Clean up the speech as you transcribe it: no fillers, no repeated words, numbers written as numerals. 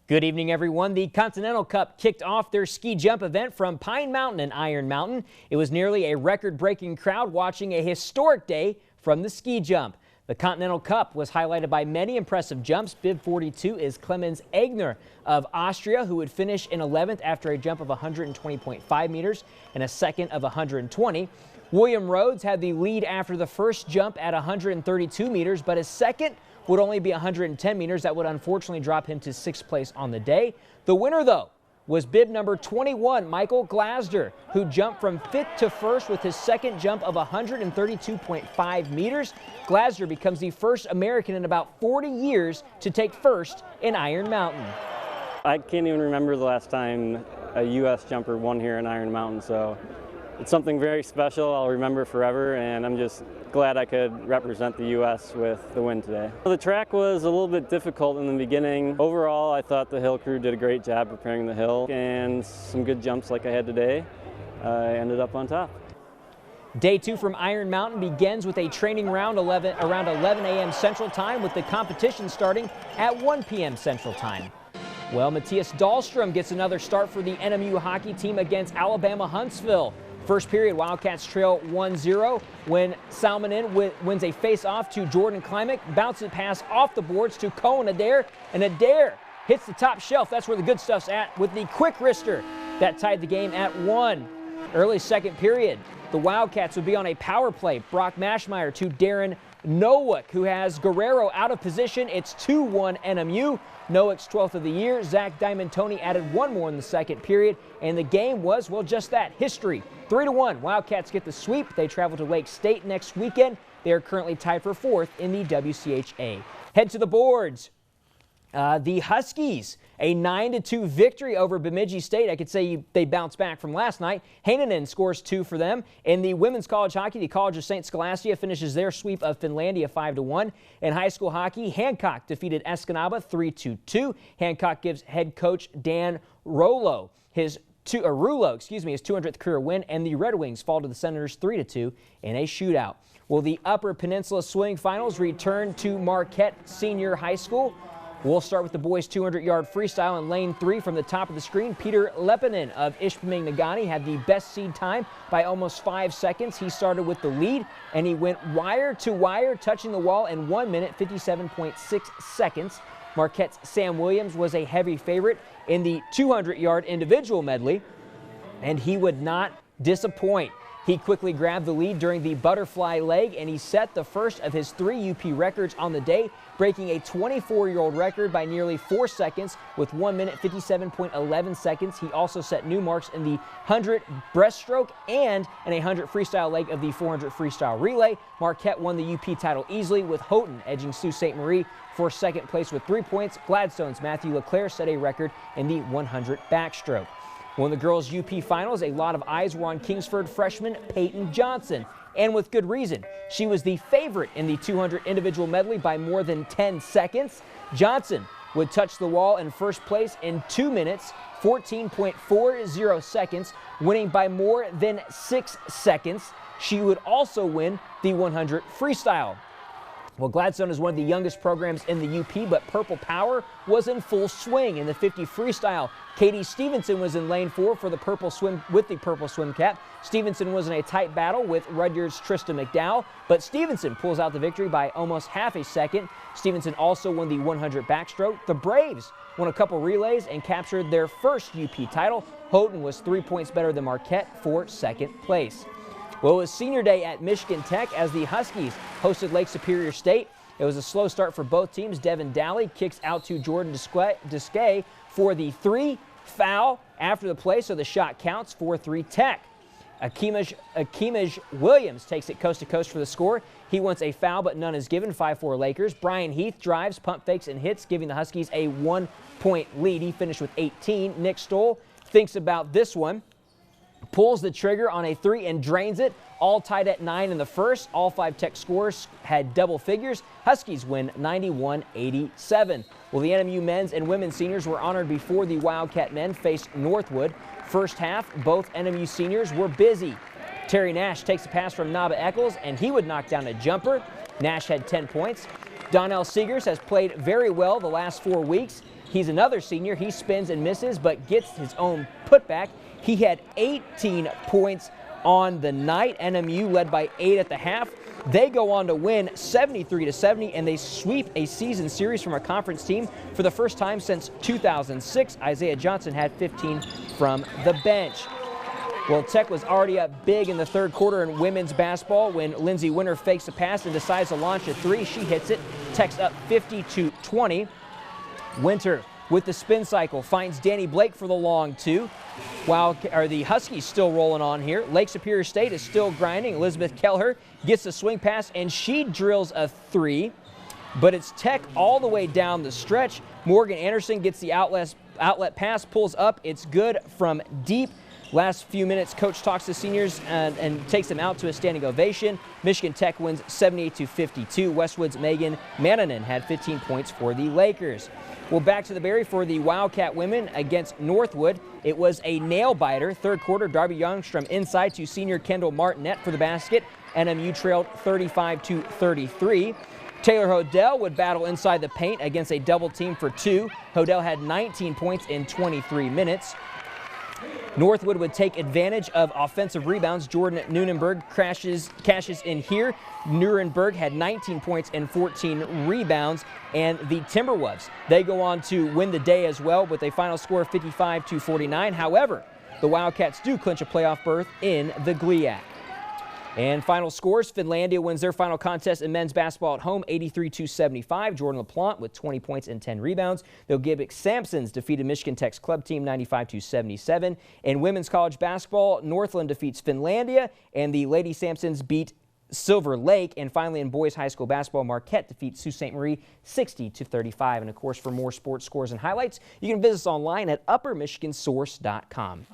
Good evening, everyone. The Continental Cup kicked off their ski jump event from Pine Mountain and Iron Mountain. It was nearly a record-breaking crowd watching a historic day from the ski jump. The Continental Cup was highlighted by many impressive jumps. Bib 42 is Clemens Egner of Austria, who would finish in 11th after a jump of 120.5 meters and a second of 120. William Rhodes had the lead after the first jump at 132 meters, but his second would only be 110 meters. That would unfortunately drop him to 6th place on the day. The winner, though, was bib number 21, Michael Glasder, who jumped from 5th to 1st with his second jump of 132.5 meters. Glasder becomes the first American in about 40 years to take first in Iron Mountain. I can't even remember the last time a U.S. jumper won here in Iron Mountain, so it's something very special. I'll remember forever, and I'm just glad I could represent the U.S. with the win today. The track was a little bit difficult in the beginning. Overall, I thought the hill crew did a great job preparing the hill, and some good jumps like I had today. I ended up on top. Day 2 from Iron Mountain begins with a training round around 11 a.m. Central Time, with the competition starting at 1 p.m. Central Time. Well, Matthias Dahlstrom gets another start for the NMU hockey team against Alabama Huntsville. First period, Wildcats trail 1-0 when Salmonen wins a face-off to Jordan Klimek, bounces pass off the boards to Cohen Adair, and Adair hits the top shelf. That's where the good stuff's at, with the quick wrister that tied the game at 1. Early second period, the Wildcats would be on a power play. Brock Mashmeyer to Darren Nowick, who has Guerrero out of position. It's 2-1 NMU. Nowick's 12th of the year. Zach Diamantoni added one more in the second period, and the game was, well, just that, history. 3-1. Wildcats get the sweep. They travel to Lake State next weekend. They are currently tied for 4th in the WCHA. Head to the boards. The Huskies, a 9-2 victory over Bemidji State. I could say they bounced back from last night. Heinonen scores 2 for them. In the women's college hockey, the College of St. Scholastia finishes their sweep of Finlandia 5-1. In high school hockey, Hancock defeated Escanaba 3-2. Hancock gives head coach Dan Rulo his 200th career win, and the Red Wings fall to the Senators 3-2 in a shootout. Well, the Upper Peninsula Swing Finals return to Marquette Senior High School. We'll start with the boys' 200-yard freestyle in lane 3 from the top of the screen. Peter Lepinen of Ishpeming Nagani had the best seed time by almost 5 seconds. He started with the lead, and he went wire to wire, touching the wall in 1 minute, 57.6 seconds. Marquette's Sam Williams was a heavy favorite in the 200-yard individual medley, and he would not disappoint. He quickly grabbed the lead during the butterfly leg, and he set the first of his 3 UP records on the day, breaking a 24-year-old record by nearly 4 seconds with 1 minute 57.11 seconds. He also set new marks in the 100 breaststroke and in a 100 freestyle leg of the 400 freestyle relay. Marquette won the UP title easily, with Houghton edging Sault Ste. Marie for second place with 3 points. Gladstone's Matthew Leclerc set a record in the 100 backstroke. Well, in the girls' UP finals, a lot of eyes were on Kingsford freshman Peyton Johnson, and with good reason. She was the favorite in the 200 individual medley by more than 10 seconds. Johnson would touch the wall in first place in 2 minutes, 14.40 seconds, winning by more than 6 seconds. She would also win the 100 freestyle. Well, Gladstone is one of the youngest programs in the UP, but Purple Power was in full swing in the 50 freestyle. Katie Stevenson was in lane 4 for the Purple Swim with the Purple Swim Cap. Stevenson was in a tight battle with Rudyard's Trista McDowell, but Stevenson pulls out the victory by almost half a second. Stevenson also won the 100 backstroke. The Braves won a couple relays and captured their first UP title. Houghton was 3 points better than Marquette for second place. Well, it was senior day at Michigan Tech as the Huskies hosted Lake Superior State. It was a slow start for both teams. Devin Dally kicks out to Jordan Desquet for the 3 foul after the play, so the shot counts for 3 Tech. Akimaj Williams takes it coast to coast for the score. He wants a foul, but none is given. 5-4 Lakers. Brian Heath drives, pump fakes, and hits, giving the Huskies a 1-point lead. He finished with 18. Nick Stoll thinks about this one, pulls the trigger on a 3 and drains it. All tied at 9 in the first. All 5 Tech scores had double figures. Huskies win 91-87. Well, the NMU men's and women's seniors were honored before the Wildcat men faced Northwood. First half, both NMU seniors were busy. Terry Nash takes a pass from Naba Eccles, and he would knock down a jumper. Nash had 10 points. Donnell Seegers has played very well the last 4 weeks. He's another senior. He spins and misses, but gets his own putback. He had 18 points on the night. NMU led by 8 at the half. They go on to win 73-70, and they sweep a season series from a conference team for the first time since 2006. Isaiah Johnson had 15 from the bench. Well, Tech was already up big in the third quarter in women's basketball when Lindsey Winter fakes a pass and decides to launch a three. She hits it. Tech's up 50-20. Winter with the spin cycle finds Danny Blake for the long two. While the Huskies still rolling on here. Lake Superior State is still grinding. Elizabeth Kelleher gets the swing pass and she drills a three. But it's Tech all the way down the stretch. Morgan Anderson gets the outlet pass, pulls up. It's good from deep. Last few minutes, coach talks to seniors and takes them out to a standing ovation. Michigan Tech wins 78-52. Westwood's Megan Mannanen had 15 points for the Lakers. Well, back to the Berry for the Wildcat women against Northwood. It was a nail-biter. Third quarter, Darby Youngstrom inside to senior Kendall Martinet for the basket. NMU trailed 35-33. Taylor Hodell would battle inside the paint against a double team for two. Hodell had 19 points in 23 minutes. Northwood would take advantage of offensive rebounds. Jordan Nunenberg cashes in here. Nuremberg had 19 points and 14 rebounds. And the Timberwolves, they go on to win the day as well with a final score of 55-49. However, the Wildcats do clinch a playoff berth in the GLIAC. And final scores, Finlandia wins their final contest in men's basketball at home, 83-75. Jordan LaPlante with 20 points and 10 rebounds. The Gibbick Sampsons defeated Michigan Tech's club team 95-77. In women's college basketball, Northland defeats Finlandia, and the Lady Sampsons beat Silver Lake. And finally, in boys high school basketball, Marquette defeats Sault Ste. Marie 60-35. And of course, for more sports scores and highlights, you can visit us online at uppermichigansource.com.